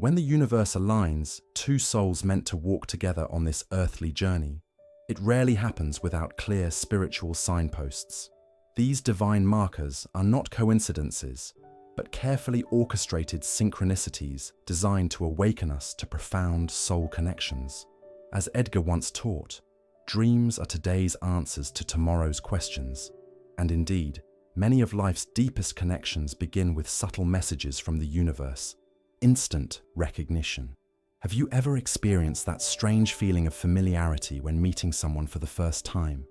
When the universe aligns two souls meant to walk together on this earthly journey, it rarely happens without clear spiritual signposts. These divine markers are not coincidences, but carefully orchestrated synchronicities designed to awaken us to profound soul connections. As Edgar once taught, dreams are today's answers to tomorrow's questions. And indeed, many of life's deepest connections begin with subtle messages from the universe. Instant recognition. Have you ever experienced that strange feeling of familiarity when meeting someone for the first time?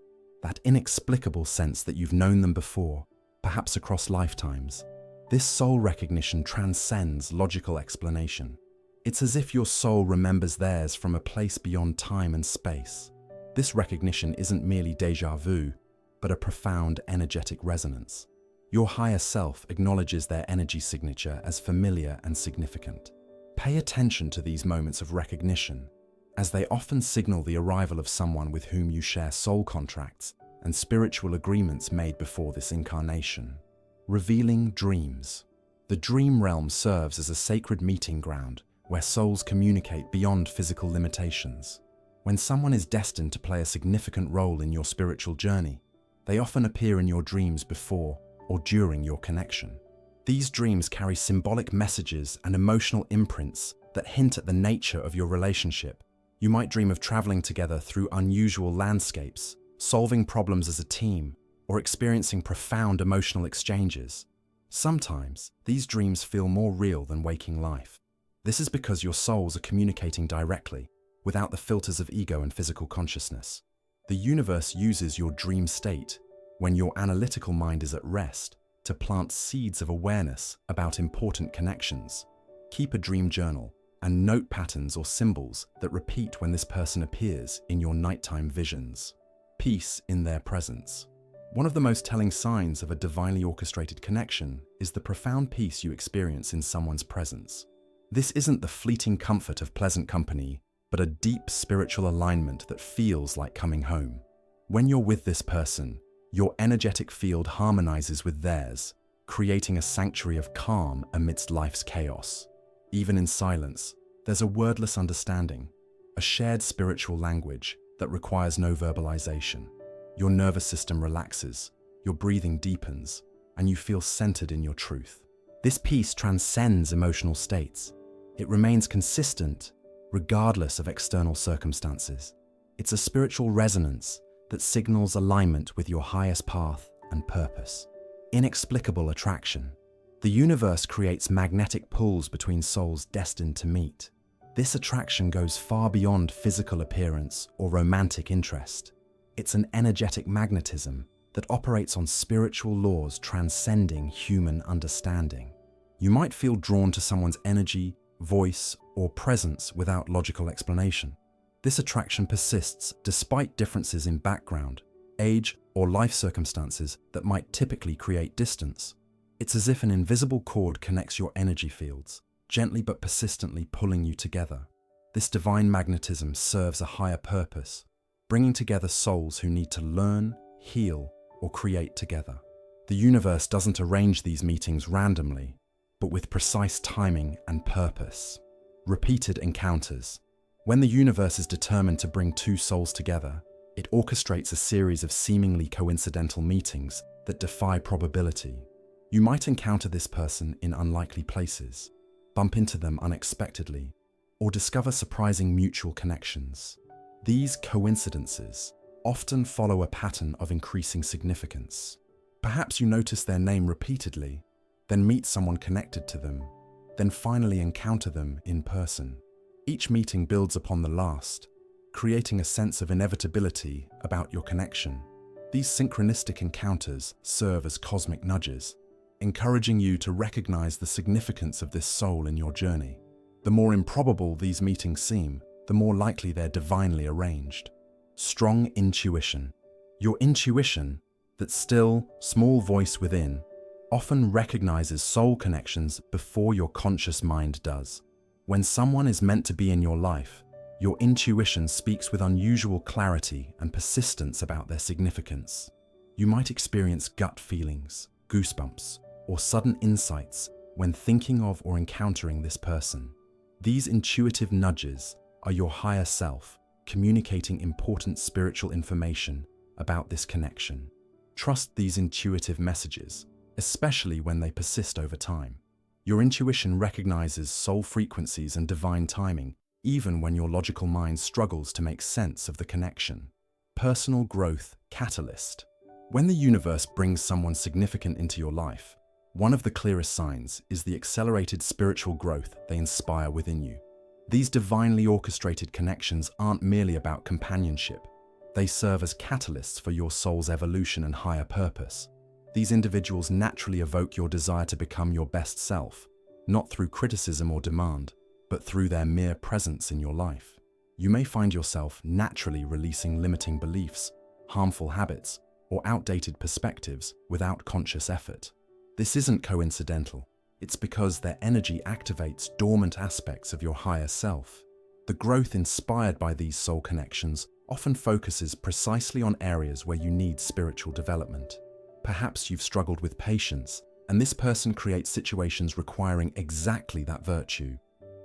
That inexplicable sense that you've known them before, perhaps across lifetimes. This soul recognition transcends logical explanation. It's as if your soul remembers theirs from a place beyond time and space. This recognition isn't merely déjà vu, but a profound energetic resonance. Your higher self acknowledges their energy signature as familiar and significant. Pay attention to these moments of recognition, as they often signal the arrival of someone with whom you share soul contracts and spiritual agreements made before this incarnation. Revealing dreams. The dream realm serves as a sacred meeting ground where souls communicate beyond physical limitations. When someone is destined to play a significant role in your spiritual journey, they often appear in your dreams before or during your connection. These dreams carry symbolic messages and emotional imprints that hint at the nature of your relationship. You might dream of traveling together through unusual landscapes, solving problems as a team, or experiencing profound emotional exchanges. Sometimes, these dreams feel more real than waking life. This is because your souls are communicating directly, without the filters of ego and physical consciousness. The universe uses your dream state, when your analytical mind is at rest, to plant seeds of awareness about important connections. Keep a dream journal and note patterns or symbols that repeat when this person appears in your nighttime visions. Peace in their presence. One of the most telling signs of a divinely orchestrated connection is the profound peace you experience in someone's presence. This isn't the fleeting comfort of pleasant company, but a deep spiritual alignment that feels like coming home. When you're with this person, your energetic field harmonizes with theirs, creating a sanctuary of calm amidst life's chaos. Even in silence, there's a wordless understanding, a shared spiritual language that requires no verbalization. Your nervous system relaxes, your breathing deepens, and you feel centered in your truth. This peace transcends emotional states. It remains consistent, regardless of external circumstances. It's a spiritual resonance that signals alignment with your highest path and purpose. Inexplicable attraction. The universe creates magnetic pulls between souls destined to meet. This attraction goes far beyond physical appearance or romantic interest. It's an energetic magnetism that operates on spiritual laws transcending human understanding. You might feel drawn to someone's energy, voice, or presence without logical explanation. This attraction persists despite differences in background, age, or life circumstances that might typically create distance. It's as if an invisible cord connects your energy fields, gently but persistently pulling you together. This divine magnetism serves a higher purpose, bringing together souls who need to learn, heal, or create together. The universe doesn't arrange these meetings randomly, but with precise timing and purpose. Repeated encounters. When the universe is determined to bring two souls together, it orchestrates a series of seemingly coincidental meetings that defy probability. You might encounter this person in unlikely places, bump into them unexpectedly, or discover surprising mutual connections. These coincidences often follow a pattern of increasing significance. Perhaps you notice their name repeatedly, then meet someone connected to them, then finally encounter them in person. Each meeting builds upon the last, creating a sense of inevitability about your connection. These synchronistic encounters serve as cosmic nudges, encouraging you to recognize the significance of this soul in your journey. The more improbable these meetings seem, the more likely they're divinely arranged. Strong intuition. Your intuition, that still, small voice within, often recognizes soul connections before your conscious mind does. When someone is meant to be in your life, your intuition speaks with unusual clarity and persistence about their significance. You might experience gut feelings, goosebumps, or sudden insights when thinking of or encountering this person. These intuitive nudges are your higher self communicating important spiritual information about this connection. Trust these intuitive messages, especially when they persist over time. Your intuition recognizes soul frequencies and divine timing, even when your logical mind struggles to make sense of the connection. Personal growth catalyst. When the universe brings someone significant into your life, one of the clearest signs is the accelerated spiritual growth they inspire within you. These divinely orchestrated connections aren't merely about companionship. They serve as catalysts for your soul's evolution and higher purpose. These individuals naturally evoke your desire to become your best self, not through criticism or demand, but through their mere presence in your life. You may find yourself naturally releasing limiting beliefs, harmful habits, or outdated perspectives without conscious effort. This isn't coincidental. It's because their energy activates dormant aspects of your higher self. The growth inspired by these soul connections often focuses precisely on areas where you need spiritual development. Perhaps you've struggled with patience, and this person creates situations requiring exactly that virtue.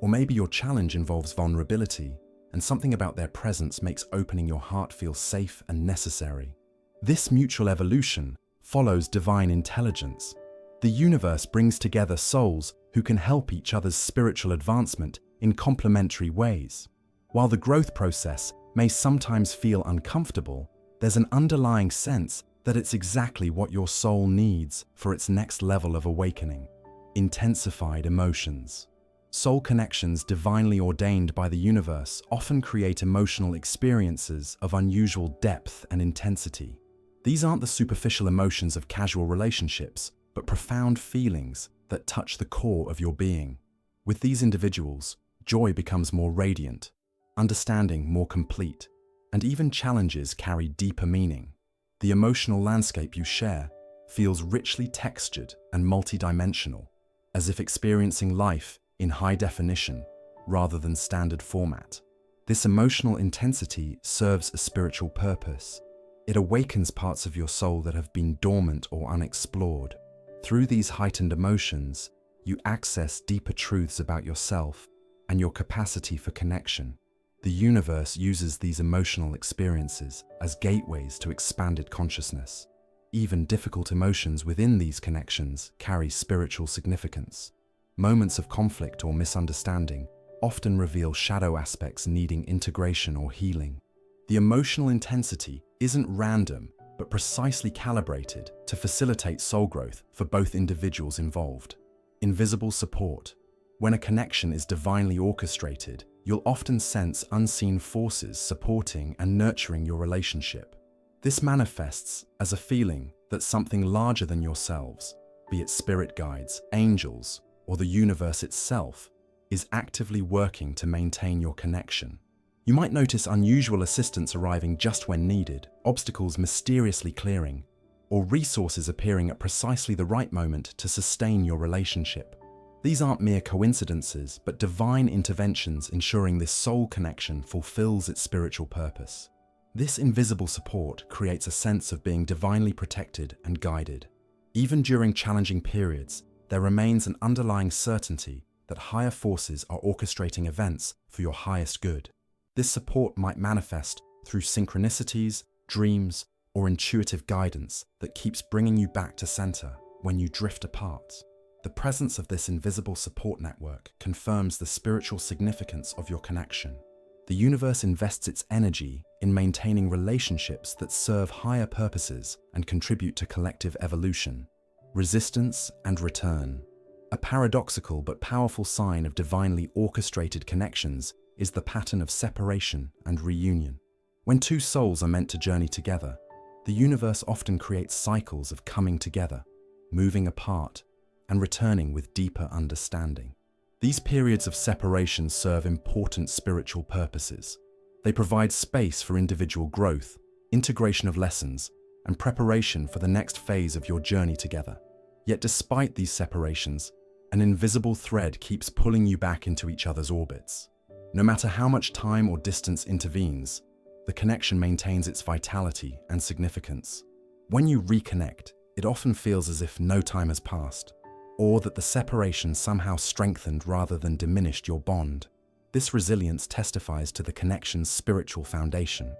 Or maybe your challenge involves vulnerability, and something about their presence makes opening your heart feel safe and necessary. This mutual evolution follows divine intelligence. The universe brings together souls who can help each other's spiritual advancement in complementary ways. While the growth process may sometimes feel uncomfortable, there's an underlying sense that it's exactly what your soul needs for its next level of awakening. Intensified emotions. Soul connections divinely ordained by the universe often create emotional experiences of unusual depth and intensity. These aren't the superficial emotions of casual relationships, but profound feelings that touch the core of your being. With these individuals, joy becomes more radiant, understanding more complete, and even challenges carry deeper meaning. The emotional landscape you share feels richly textured and multidimensional, as if experiencing life in high definition rather than standard format. This emotional intensity serves a spiritual purpose. It awakens parts of your soul that have been dormant or unexplored. Through these heightened emotions, you access deeper truths about yourself and your capacity for connection. The universe uses these emotional experiences as gateways to expanded consciousness. Even difficult emotions within these connections carry spiritual significance. Moments of conflict or misunderstanding often reveal shadow aspects needing integration or healing. The emotional intensity isn't random, but precisely calibrated to facilitate soul growth for both individuals involved. Invisible support. When a connection is divinely orchestrated, you'll often sense unseen forces supporting and nurturing your relationship. This manifests as a feeling that something larger than yourselves, be it spirit guides, angels, or the universe itself, is actively working to maintain your connection. You might notice unusual assistance arriving just when needed, obstacles mysteriously clearing, or resources appearing at precisely the right moment to sustain your relationship. These aren't mere coincidences, but divine interventions ensuring this soul connection fulfills its spiritual purpose. This invisible support creates a sense of being divinely protected and guided. Even during challenging periods, there remains an underlying certainty that higher forces are orchestrating events for your highest good. This support might manifest through synchronicities, dreams, or intuitive guidance that keeps bringing you back to center when you drift apart. The presence of this invisible support network confirms the spiritual significance of your connection. The universe invests its energy in maintaining relationships that serve higher purposes and contribute to collective evolution. Resistance and return. A paradoxical but powerful sign of divinely orchestrated connections is the pattern of separation and reunion. When two souls are meant to journey together, the universe often creates cycles of coming together, moving apart, and returning with deeper understanding. These periods of separation serve important spiritual purposes. They provide space for individual growth, integration of lessons, and preparation for the next phase of your journey together. Yet despite these separations, an invisible thread keeps pulling you back into each other's orbits. No matter how much time or distance intervenes, the connection maintains its vitality and significance. When you reconnect, it often feels as if no time has passed, or that the separation somehow strengthened rather than diminished your bond. This resilience testifies to the connection's spiritual foundation.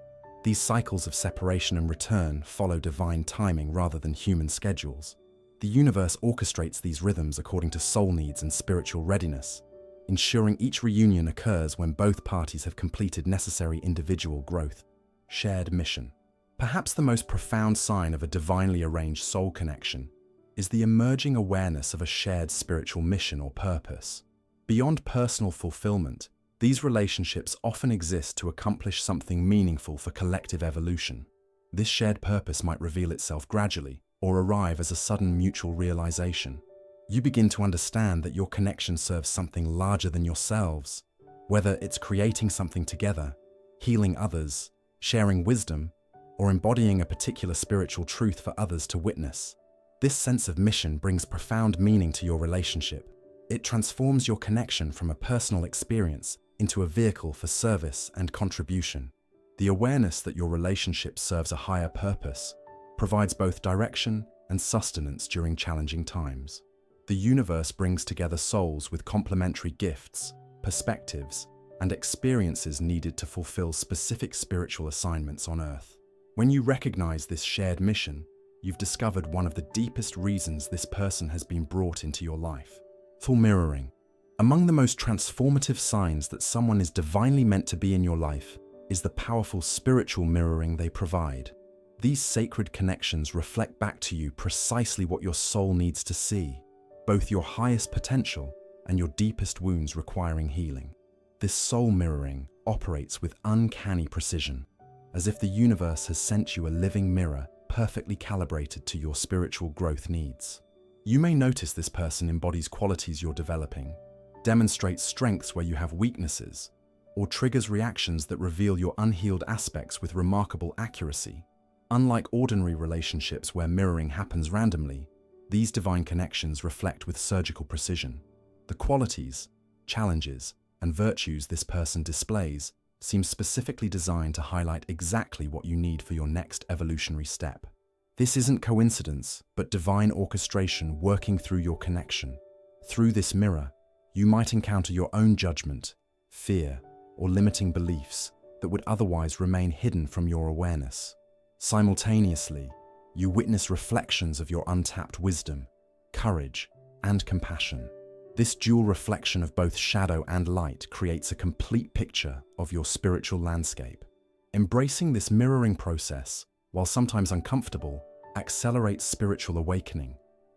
These cycles of separation and return follow divine timing rather than human schedules. The universe orchestrates these rhythms according to soul needs and spiritual readiness, ensuring each reunion occurs when both parties have completed necessary individual growth. Shared mission. Perhaps the most profound sign of a divinely arranged soul connection is the emerging awareness of a shared spiritual mission or purpose. Beyond personal fulfillment, these relationships often exist to accomplish something meaningful for collective evolution. This shared purpose might reveal itself gradually or arrive as a sudden mutual realization. You begin to understand that your connection serves something larger than yourselves, whether it's creating something together, healing others, sharing wisdom, or embodying a particular spiritual truth for others to witness. This sense of mission brings profound meaning to your relationship. It transforms your connection from a personal experience into a vehicle for service and contribution. The awareness that your relationship serves a higher purpose provides both direction and sustenance during challenging times. The universe brings together souls with complementary gifts, perspectives, and experiences needed to fulfill specific spiritual assignments on Earth. When you recognize this shared mission, you've discovered one of the deepest reasons this person has been brought into your life. Full mirroring. Among the most transformative signs that someone is divinely meant to be in your life is the powerful spiritual mirroring they provide. These sacred connections reflect back to you precisely what your soul needs to see, both your highest potential and your deepest wounds requiring healing. This soul mirroring operates with uncanny precision, as if the universe has sent you a living mirror perfectly calibrated to your spiritual growth needs. You may notice this person embodies qualities you're developing, demonstrates strengths where you have weaknesses, or triggers reactions that reveal your unhealed aspects with remarkable accuracy. Unlike ordinary relationships where mirroring happens randomly, these divine connections reflect with surgical precision. The qualities, challenges, and virtues this person displays seem specifically designed to highlight exactly what you need for your next evolutionary step. This isn't coincidence, but divine orchestration working through your connection. Through this mirror, you might encounter your own judgment, fear, or limiting beliefs that would otherwise remain hidden from your awareness. Simultaneously, you witness reflections of your untapped wisdom, courage, and compassion. This dual reflection of both shadow and light creates a complete picture of your spiritual landscape. Embracing this mirroring process, while sometimes uncomfortable, accelerates spiritual awakening.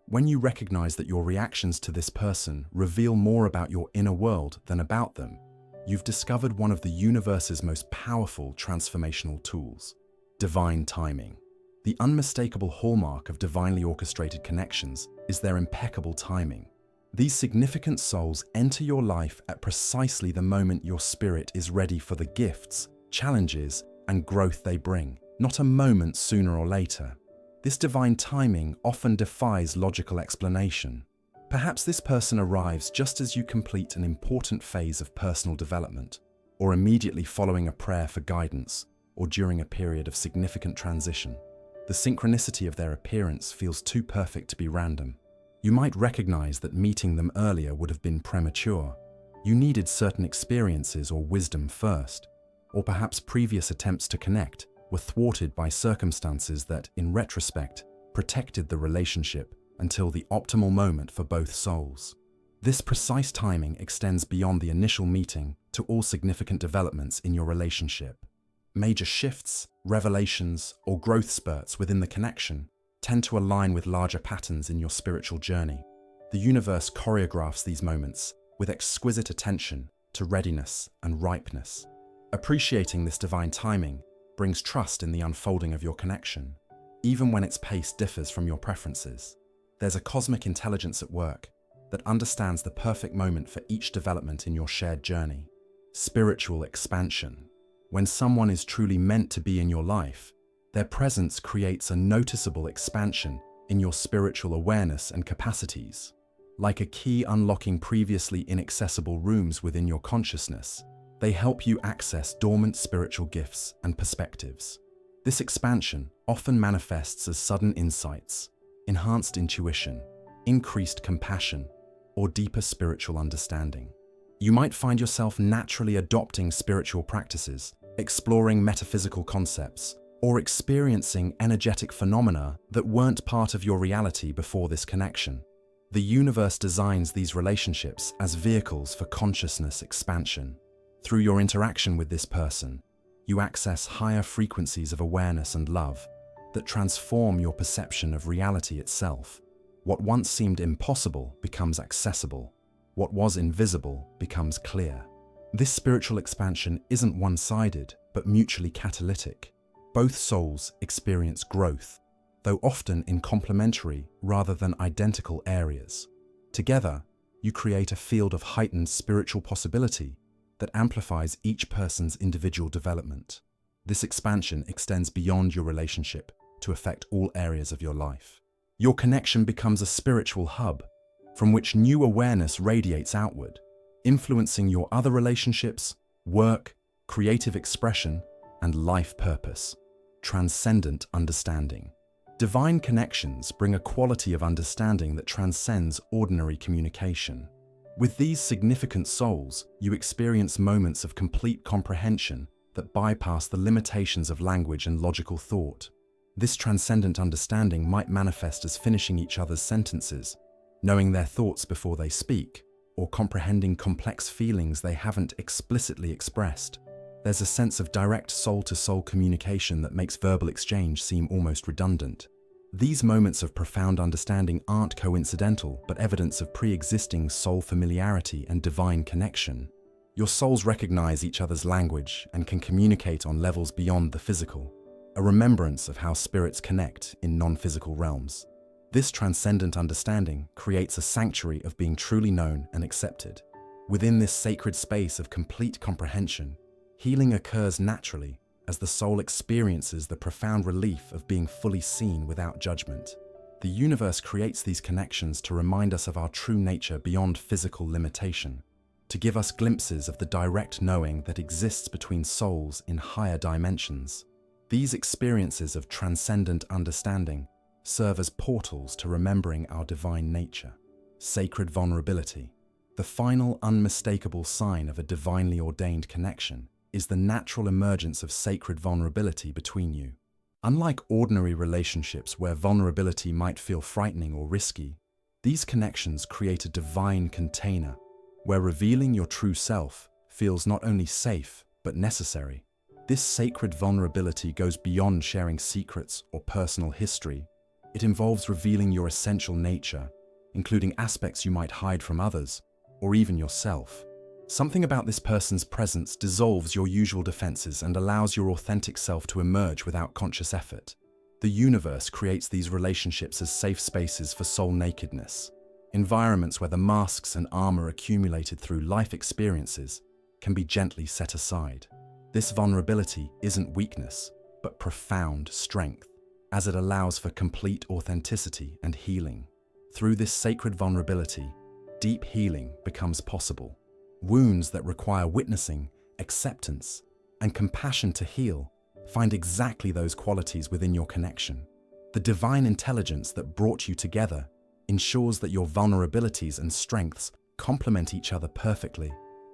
When you recognize that your reactions to this person reveal more about your inner world than about them, you've discovered one of the universe's most powerful transformational tools: divine timing. The unmistakable hallmark of divinely orchestrated connections is their impeccable timing. These significant souls enter your life at precisely the moment your spirit is ready for the gifts, challenges, and growth they bring, not a moment sooner or later. This divine timing often defies logical explanation. Perhaps this person arrives just as you complete an important phase of personal development, or immediately following a prayer for guidance, or during a period of significant transition. The synchronicity of their appearance feels too perfect to be random. You might recognize that meeting them earlier would have been premature. You needed certain experiences or wisdom first, or perhaps previous attempts to connect were thwarted by circumstances that, in retrospect, protected the relationship until the optimal moment for both souls. This precise timing extends beyond the initial meeting to all significant developments in your relationship. Major shifts, revelations, or growth spurts within the connection tend to align with larger patterns in your spiritual journey. The universe choreographs these moments with exquisite attention to readiness and ripeness. Appreciating this divine timing brings trust in the unfolding of your connection, even when its pace differs from your preferences. There's a cosmic intelligence at work that understands the perfect moment for each development in your shared journey. Spiritual expansion. When someone is truly meant to be in your life, their presence creates a noticeable expansion in your spiritual awareness and capacities. Like a key unlocking previously inaccessible rooms within your consciousness, they help you access dormant spiritual gifts and perspectives. This expansion often manifests as sudden insights, enhanced intuition, increased compassion, or deeper spiritual understanding. You might find yourself naturally adopting spiritual practices, exploring metaphysical concepts, or experiencing energetic phenomena that weren't part of your reality before this connection. The universe designs these relationships as vehicles for consciousness expansion. Through your interaction with this person, you access higher frequencies of awareness and love that transform your perception of reality itself. What once seemed impossible becomes accessible. What was invisible becomes clear. This spiritual expansion isn't one-sided, but mutually catalytic. Both souls experience growth, though often in complementary rather than identical areas. Together, you create a field of heightened spiritual possibility that amplifies each person's individual development. This expansion extends beyond your relationship to affect all areas of your life. Your connection becomes a spiritual hub from which new awareness radiates outward, influencing your other relationships, work, creative expression, and life purpose. Transcendent understanding. Divine connections bring a quality of understanding that transcends ordinary communication. With these significant souls, you experience moments of complete comprehension that bypass the limitations of language and logical thought. This transcendent understanding might manifest as finishing each other's sentences, knowing their thoughts before they speak, or comprehending complex feelings they haven't explicitly expressed. There's a sense of direct soul-to-soul communication that makes verbal exchange seem almost redundant. These moments of profound understanding aren't coincidental, but evidence of pre-existing soul familiarity and divine connection. Your souls recognize each other's language and can communicate on levels beyond the physical, a remembrance of how spirits connect in non-physical realms. This transcendent understanding creates a sanctuary of being truly known and accepted. Within this sacred space of complete comprehension, healing occurs naturally as the soul experiences the profound relief of being fully seen without judgment. The universe creates these connections to remind us of our true nature beyond physical limitation, to give us glimpses of the direct knowing that exists between souls in higher dimensions. These experiences of transcendent understanding serve as portals to remembering our divine nature. Sacred vulnerability. The final unmistakable sign of a divinely ordained connection is the natural emergence of sacred vulnerability between you. Unlike ordinary relationships where vulnerability might feel frightening or risky, these connections create a divine container where revealing your true self feels not only safe but necessary. This sacred vulnerability goes beyond sharing secrets or personal history. It involves revealing your essential nature, including aspects you might hide from others, or even yourself. Something about this person's presence dissolves your usual defenses and allows your authentic self to emerge without conscious effort. The universe creates these relationships as safe spaces for soul nakedness, environments where the masks and armor accumulated through life experiences can be gently set aside. This vulnerability isn't weakness, but profound strength, as it allows for complete authenticity and healing. Through this sacred vulnerability, deep healing becomes possible. Wounds that require witnessing, acceptance, and compassion to heal find exactly those qualities within your connection. The divine intelligence that brought you together ensures that your vulnerabilities and strengths complement each other perfectly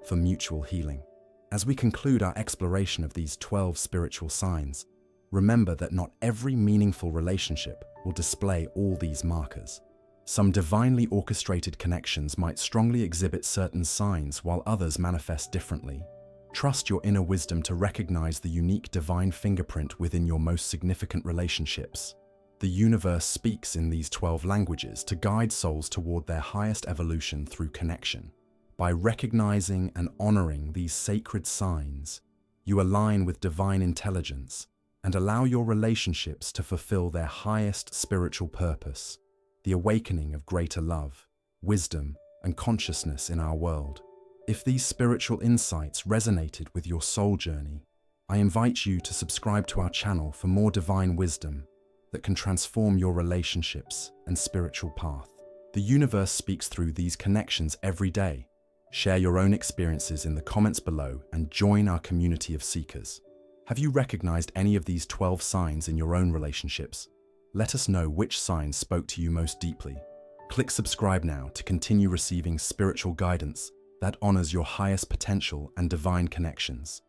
for mutual healing. As we conclude our exploration of these 12 spiritual signs, remember that not every meaningful relationship will display all these markers. Some divinely orchestrated connections might strongly exhibit certain signs while others manifest differently. Trust your inner wisdom to recognize the unique divine fingerprint within your most significant relationships. The universe speaks in these 12 languages to guide souls toward their highest evolution through connection. By recognizing and honoring these sacred signs, you align with divine intelligence and allow your relationships to fulfill their highest spiritual purpose, the awakening of greater love, wisdom, and consciousness in our world. If these spiritual insights resonated with your soul journey, I invite you to subscribe to our channel for more divine wisdom that can transform your relationships and spiritual path. The universe speaks through these connections every day. Share your own experiences in the comments below and join our community of seekers. Have you recognized any of these 12 signs in your own relationships? Let us know which signs spoke to you most deeply. Click subscribe now to continue receiving spiritual guidance that honors your highest potential and divine connections.